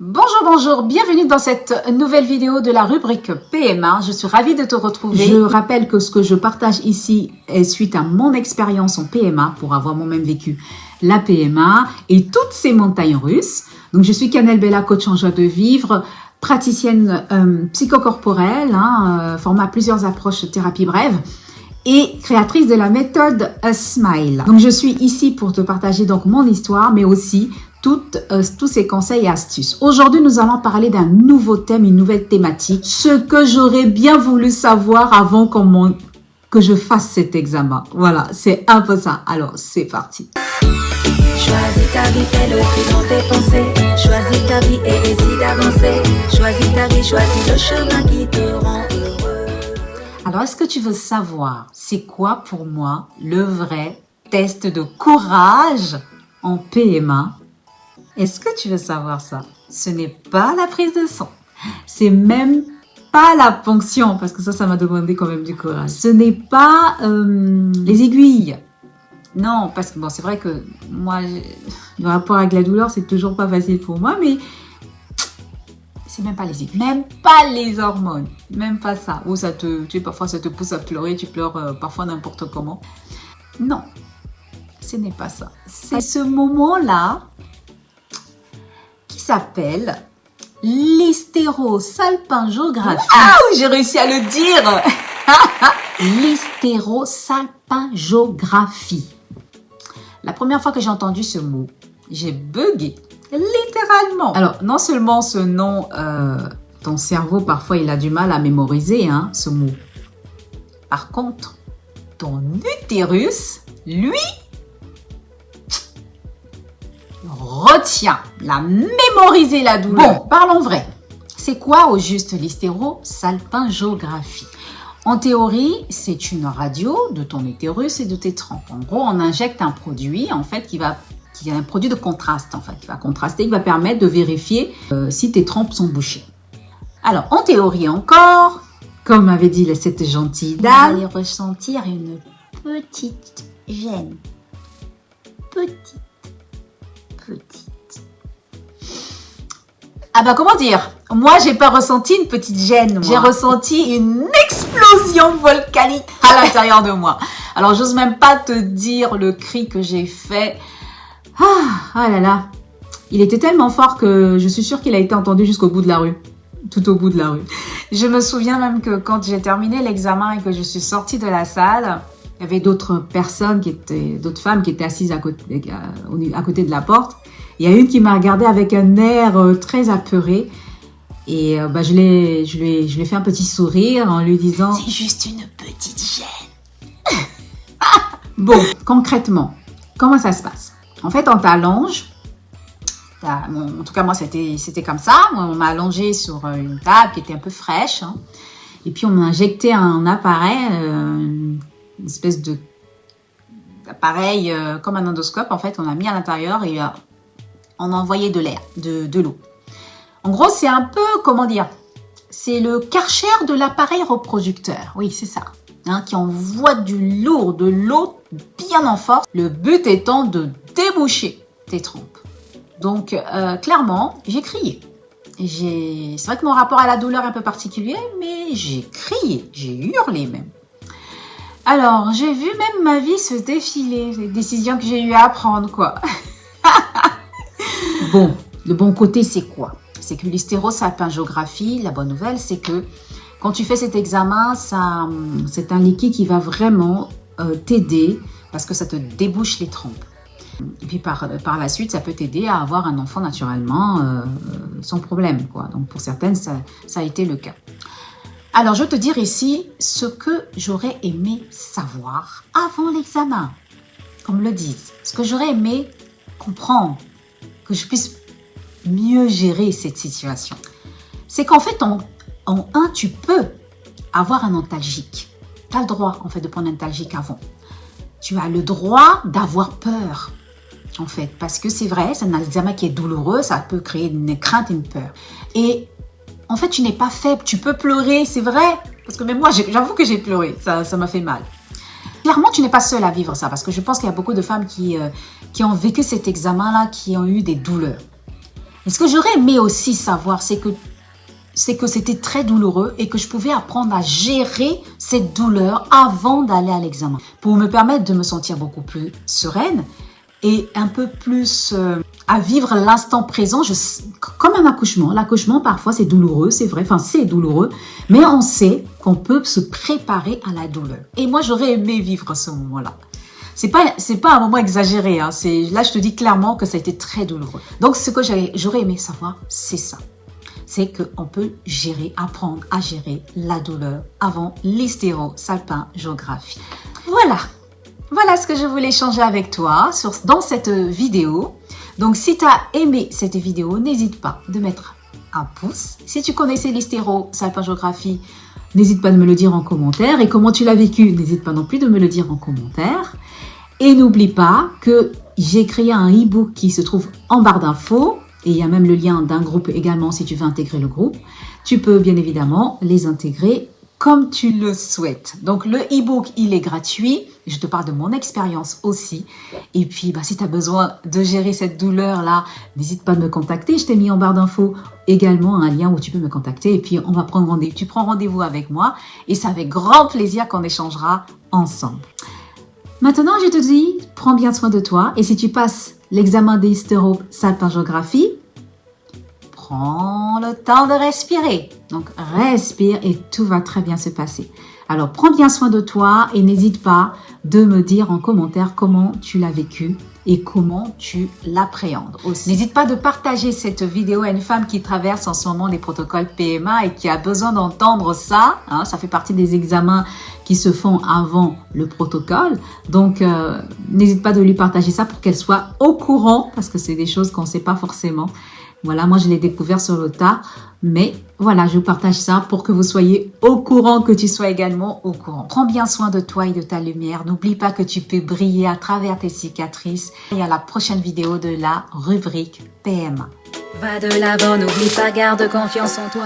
Bonjour, bienvenue dans cette nouvelle vidéo de la rubrique PMA. Je suis ravie de te retrouver. Je rappelle que ce que je partage ici est suite à mon expérience en PMA pour avoir moi-même vécu la PMA et toutes ces montagnes russes. Donc, je suis Canel Bella, coach en joie de vivre, praticienne psychocorporelle, formée à plusieurs approches de thérapie brève et créatrice de la méthode Smile. Donc, je suis ici pour te partager donc mon histoire, mais aussi tous ces conseils et astuces. Aujourd'hui, nous allons parler d'un nouveau thème, une nouvelle thématique. Ce que j'aurais bien voulu savoir avant que je fasse cet examen. Voilà, c'est un peu ça. Alors, c'est parti. Choisis ta vie, fais le tri dans tes pensées. Choisis ta vie et essaie d'avancer. Choisis ta vie, choisis le chemin qui te rend heureux. Alors, est-ce que tu veux savoir c'est quoi pour moi le vrai test de courage en PMA? Est-ce que tu veux savoir ça? Ce n'est pas la prise de sang. C'est même pas la ponction, parce que ça m'a demandé quand même du courage. Ce n'est pas les aiguilles. Non, parce que bon, c'est vrai que moi, le rapport avec la douleur, c'est toujours pas facile pour moi, mais c'est même pas les aiguilles, même pas les hormones, même pas ça. Ou parfois ça te pousse à pleurer, tu pleures parfois n'importe comment. Non, ce n'est pas ça. C'est ce moment-là qui s'appelle l'hystérosalpingographie. Ah, j'ai réussi à le dire. L'hystérosalpingographie. La première fois que j'ai entendu ce mot, j'ai bugué, littéralement. Alors, non seulement ce nom, ton cerveau, parfois, il a du mal à mémoriser ce mot. Par contre, ton utérus, lui, retient, la mémoriser la douleur. Bon, parlons vrai. C'est quoi au juste l'hystérosalpingographie? En théorie, c'est une radio de ton utérus et de tes trompes. En gros, on injecte un produit, en fait, qui est un produit de contraste, en fait, qui va contraster, qui va permettre de vérifier si tes trompes sont bouchées. Alors, en théorie encore, comme m'avait dit cette gentille dame, vous allez ressentir une petite gêne. Petite. Ah bah comment dire? Moi, j'ai pas ressenti une petite gêne. J'ai ressenti une explosion volcanique à l'intérieur de moi. Alors, j'ose même pas te dire le cri que j'ai fait. Ah là là. Il était tellement fort que je suis sûre qu'il a été entendu jusqu'au bout de la rue. Tout au bout de la rue. Je me souviens même que quand j'ai terminé l'examen et que je suis sortie de la salle, il y avait d'autres femmes qui étaient assises à côté de la porte. Il y a une qui m'a regardée avec un air très apeuré. Et je lui ai fait un petit sourire en lui disant « C'est juste une petite gêne. » Bon, concrètement, comment ça se passe? En fait, on t'allonge. En tout cas, moi, c'était comme ça. On m'a allongée sur une table qui était un peu fraîche. Et puis, on m'a injecté un appareil, une espèce d'appareil comme un endoscope. En fait, on l'a mis à l'intérieur et on a envoyé de l'air, de l'eau. En gros, c'est un peu, comment dire, c'est le Karcher de l'appareil reproducteur. Oui, c'est ça. Qui envoie de l'eau bien en force. Le but étant de déboucher tes trompes. Donc, clairement, j'ai crié. C'est vrai que mon rapport à la douleur est un peu particulier, mais j'ai crié, j'ai hurlé même. Alors, j'ai vu même ma vie se défiler, les décisions que j'ai eu à prendre, quoi. Bon, le bon côté, c'est quoi? C'est que l'hystérosalpingographie, la bonne nouvelle, c'est que quand tu fais cet examen, c'est un liquide qui va vraiment t'aider parce que ça te débouche les trompes. Et puis par la suite, ça peut t'aider à avoir un enfant naturellement sans problème, quoi. Donc pour certaines, ça a été le cas. Alors je vais te dire ici ce que j'aurais aimé savoir avant l'examen, qu'on me le dise. Ce que j'aurais aimé comprendre, que je puisse mieux gérer cette situation. C'est qu'en fait, tu peux avoir un antalgique. Tu as le droit, en fait, de prendre un antalgique avant. Tu as le droit d'avoir peur, en fait, parce que c'est vrai, c'est un examen qui est douloureux, ça peut créer une crainte et une peur. Et en fait, tu n'es pas faible, tu peux pleurer, c'est vrai, parce que même moi, j'avoue que j'ai pleuré, ça m'a fait mal. Clairement, tu n'es pas seule à vivre ça, parce que je pense qu'il y a beaucoup de femmes qui ont vécu cet examen-là, qui ont eu des douleurs. Et ce que j'aurais aimé aussi savoir, c'est que c'était très douloureux et que je pouvais apprendre à gérer cette douleur avant d'aller à l'examen pour me permettre de me sentir beaucoup plus sereine et un peu plus à vivre l'instant présent, comme un accouchement. L'accouchement, parfois, c'est douloureux, c'est vrai, c'est douloureux, mais on sait qu'on peut se préparer à la douleur. Et moi, j'aurais aimé vivre ce moment-là. C'est pas un moment exagéré, hein. Là, je te dis clairement que ça a été très douloureux. Donc, ce que j'aurais aimé savoir, c'est ça. C'est qu'on peut apprendre à gérer la douleur avant l'hystérosalpingographie. Voilà ce que je voulais échanger avec toi dans cette vidéo. Donc, si tu as aimé cette vidéo, n'hésite pas de mettre un pouce. Si tu connaissais l'hystérosalpingographie, n'hésite pas de me le dire en commentaire. Et comment tu l'as vécu, n'hésite pas non plus de me le dire en commentaire. Et n'oublie pas que j'ai créé un e-book qui se trouve en barre d'infos. Et il y a même le lien d'un groupe également si tu veux intégrer le groupe. Tu peux bien évidemment les intégrer comme tu le souhaites. Donc le e-book, il est gratuit. Je te parle de mon expérience aussi. Et puis, si tu as besoin de gérer cette douleur-là, n'hésite pas à me contacter. Je t'ai mis en barre d'infos également un lien où tu peux me contacter. Et puis, on va prendre rendez-vous. Tu prends rendez-vous avec moi. Et c'est avec grand plaisir qu'on échangera ensemble. Maintenant, je te dis, prends bien soin de toi. Et si tu passes l'examen d'hystérosalpingographie, prends le temps de respirer. Donc, respire et tout va très bien se passer. Alors, prends bien soin de toi et n'hésite pas de me dire en commentaire comment tu l'as vécu et comment tu l'appréhendes aussi. N'hésite pas de partager cette vidéo à une femme qui traverse en ce moment des protocoles PMA et qui a besoin d'entendre ça. Ça fait partie des examens qui se font avant le protocole. Donc, n'hésite pas de lui partager ça pour qu'elle soit au courant parce que c'est des choses qu'on ne sait pas forcément. Voilà, moi je l'ai découvert sur le tas, mais voilà, je partage ça pour que vous soyez au courant, que tu sois également au courant. Prends bien soin de toi et de ta lumière. N'oublie pas que tu peux briller à travers tes cicatrices. Et à la prochaine vidéo de la rubrique PMA. Va de l'avant, n'oublie pas, garde confiance en toi.